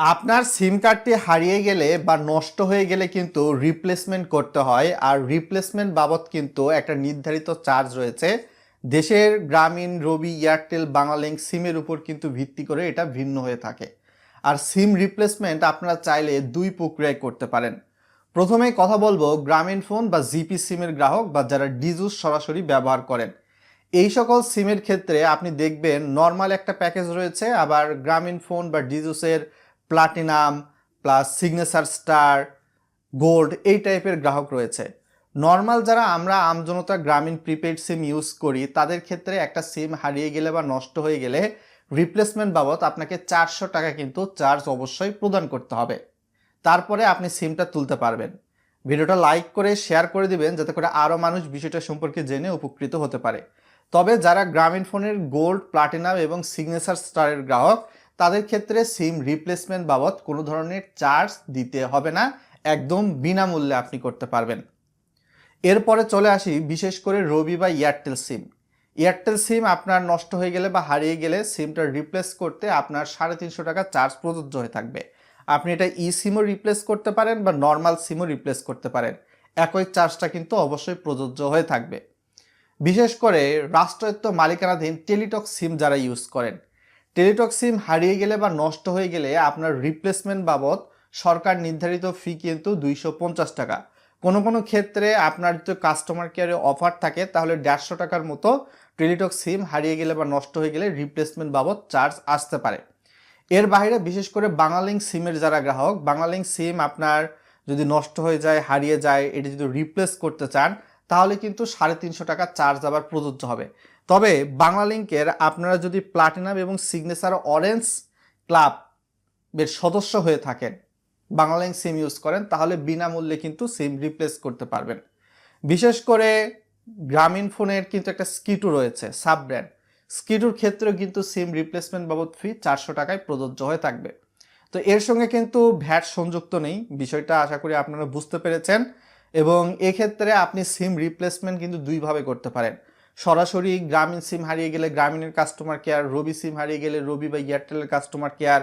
আপনার সিম কার্ডটি হারিয়ে গেলে বা নষ্ট হয়ে গেলে কিন্তু রিপ্লেসমেন্ট করতে হয়, আর রিপ্লেসমেন্ট বাবদ কিন্তু একটা নির্ধারিত চার্জ রয়েছে। দেশের গ্রামীণ, রবি, এয়ারটেল, বাংলালিংক সিমের উপর কিন্তু ভিত্তি করে এটা ভিন্ন হয়ে থাকে। আর সিম রিপ্লেসমেন্ট আপনারা চাইলে দুই প্রক্রিয়ায় করতে পারেন। প্রথমে কথা বলবো গ্রামীণ ফোন বা জিপি সিমের গ্রাহক বা যারা ডিজুস সরাসরি ব্যবহার করেন। এই সকল সিমের ক্ষেত্রে আপনি দেখবেন নর্মাল একটা প্যাকেজ রয়েছে, আবার গ্রামীণ ফোন বা ডিজুসের platinum plus signature star, gold এই টাইপের গ্রাহক রয়েছে। নর্মাল যারা আমরা আমজনতা গ্রামীণ প্রিপেড সিম ইউজ করি তাদের ক্ষেত্রে একটা সিম হারিয়ে গেলে বা নষ্ট হয়ে গেলে রিপ্লেসমেন্ট বাবদ আপনাকে 400 টাকা কিন্তু চার্জ অবশ্যই প্রদান করতে হবে। তারপরে আপনি সিমটা তুলতে পারবেন। ভিডিওটা লাইক করে শেয়ার করে দিবেন যাতে করে আরও মানুষ বিষয়টা সম্পর্কে জেনে উপকৃত হতে পারে। তবে যারা গ্রামীণ ফোনের গোল্ড, প্লাটিনাম এবং সিগনেচার স্টারের গ্রাহক তাদের ক্ষেত্রে সিম রিপ্লেসমেন্ট বাবদ কোনো ধরনের চার্জ দিতে হবে না, একদম বিনামূল্যে আপনি করতে পারবেন। এরপরে চলে আসি বিশেষ করে রবি বা এয়ারটেল সিম। এয়ারটেল সিম আপনার নষ্ট হয়ে গেলে বা হারিয়ে গেলে সিমটা রিপ্লেস করতে আপনার 350 টাকা চার্জ প্রযোজ্য হয়ে থাকবে। আপনি এটা ই সিমও রিপ্লেস করতে পারেন বা নর্মাল সিমও রিপ্লেস করতে পারেন, একই চার্জটা কিন্তু অবশ্যই প্রযোজ্য হয়ে থাকবে। বিশেষ করে রাষ্ট্রায়ত্ত মালিকানাধীন টেলিটক সিম যারা ইউজ করেন, টেলিটক সিম হারিয়ে গেলে বা নষ্ট হয়ে গেলে আপনার রিপ্লেসমেন্ট বাবদ সরকার নির্ধারিত ফি কিন্তু 250 টাকা। কোনো কোনো ক্ষেত্রে আপনার যদি কাস্টমার কেয়ারে অফার থাকে তাহলে 150 টাকার মতো টেলিটক সিম হারিয়ে গেলে বা নষ্ট হয়ে গেলে রিপ্লেসমেন্ট বাবদ চার্জ আসতে পারে। এর বাইরে বিশেষ করে বাংলালিংক সিমের যারা গ্রাহক, বাংলালিংক সিম আপনার যদি নষ্ট হয়ে যায়, হারিয়ে যায়, এটি যদি রিপ্লেস করতে চান তাহলে কিন্তু 350 টাকা চার্জ আবার প্রযোজ্য হবে। তবে বাংলালিংকের আপনারা যদি প্লাটিনাম এবং সিগনেচার অরেঞ্জ ক্লাবের সদস্য হয়ে থাকেন, বাংলালিংক সিম ইউজ করেন, তাহলে বিনামূল্যে কিন্তু সিম রিপ্লেস করতে পারবেন। বিশেষ করে গ্রামীণ ফোনের কিন্তু একটা স্কিটু রয়েছে, সাব ব্র্যান্ড। স্কিটুর ক্ষেত্রেও কিন্তু সিম রিপ্লেসমেন্ট বাবদ ফি 400 টাকায় প্রযোজ্য হয়ে থাকবে। তো এর সঙ্গে কিন্তু ভ্যাট সংযুক্ত নেই, বিষয়টা আশা করি আপনারা বুঝতে পেরেছেন। এবং এক্ষেত্রে আপনি সিম রিপ্লেসমেন্ট কিন্তু দুইভাবে করতে পারেন। সরাসরি গ্রামীণ সিম হারিয়ে গেলে গ্রামীণের কাস্টমার কেয়ার, রবি সিম হারিয়ে গেলে রবি বা এয়ারটেলের কাস্টমার কেয়ার,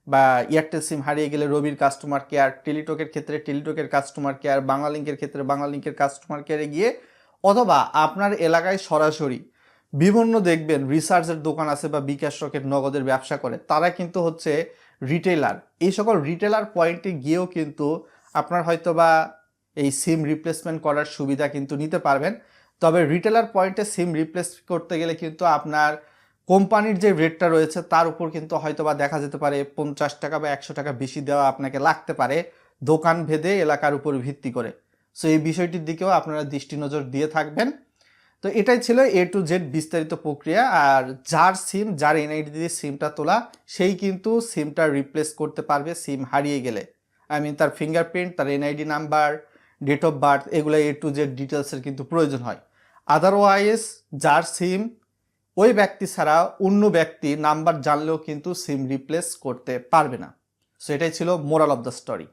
বা এয়ারটেল সিম হারিয়ে গেলে রবির কাস্টমার কেয়ার, টেলিটকের ক্ষেত্রে টেলিটকের কাস্টমার কেয়ার, বাংলালিংকের ক্ষেত্রে বাংলালিংকের কাস্টমার কেয়ারে গিয়ে, অথবা আপনার এলাকায় সরাসরি বিভিন্ন দেখবেন রিসার্চের দোকান আছে বা বিকাশ রকেট নগদের ব্যবসা করে, তারা কিন্তু হচ্ছে রিটেলার। এই সকল রিটেলার পয়েন্টে গিয়েও কিন্তু আপনার হয়তো বা এই সিম রিপ্লেসমেন্ট করার সুবিধা কিন্তু নিতে পারবেন। তবে রিটেলার পয়েন্টে সিম রিপ্লেস করতে গেলে কিন্তু আপনার কোম্পানির যে রেটটা রয়েছে তার উপর কিন্তু হয়তো বা দেখা যেতে পারে 50 টাকা বা 100 টাকা বেশি দেওয়া আপনাকে লাগতে পারে, দোকান ভেদে, এলাকার উপর ভিত্তি করে। সো এই বিষয়টির দিকেও আপনারা দৃষ্টি নজর দিয়ে থাকবেন। তো এটাই ছিল এ টু জেড বিস্তারিত প্রক্রিয়া। আর যার সিম, যার এনআইডি দিয়ে সিমটা তোলা, সেই কিন্তু সিমটা রিপ্লেস করতে পারবে সিম হারিয়ে গেলে। তার ফিঙ্গারপ্রিন্ট, তার NID number, date of birth, এগুলো এ টু জেড ডিটেলসের কিন্তু প্রয়োজন হয়। আদারওয়াইজ যার সিম, ওই ব্যক্তি ছাড়া অন্য ব্যক্তি নাম্বার জানলেও কিন্তু সিম রিপ্লেস করতে পারবে না। সো এটাই ছিল মোরাল অফ দ্য স্টোরি।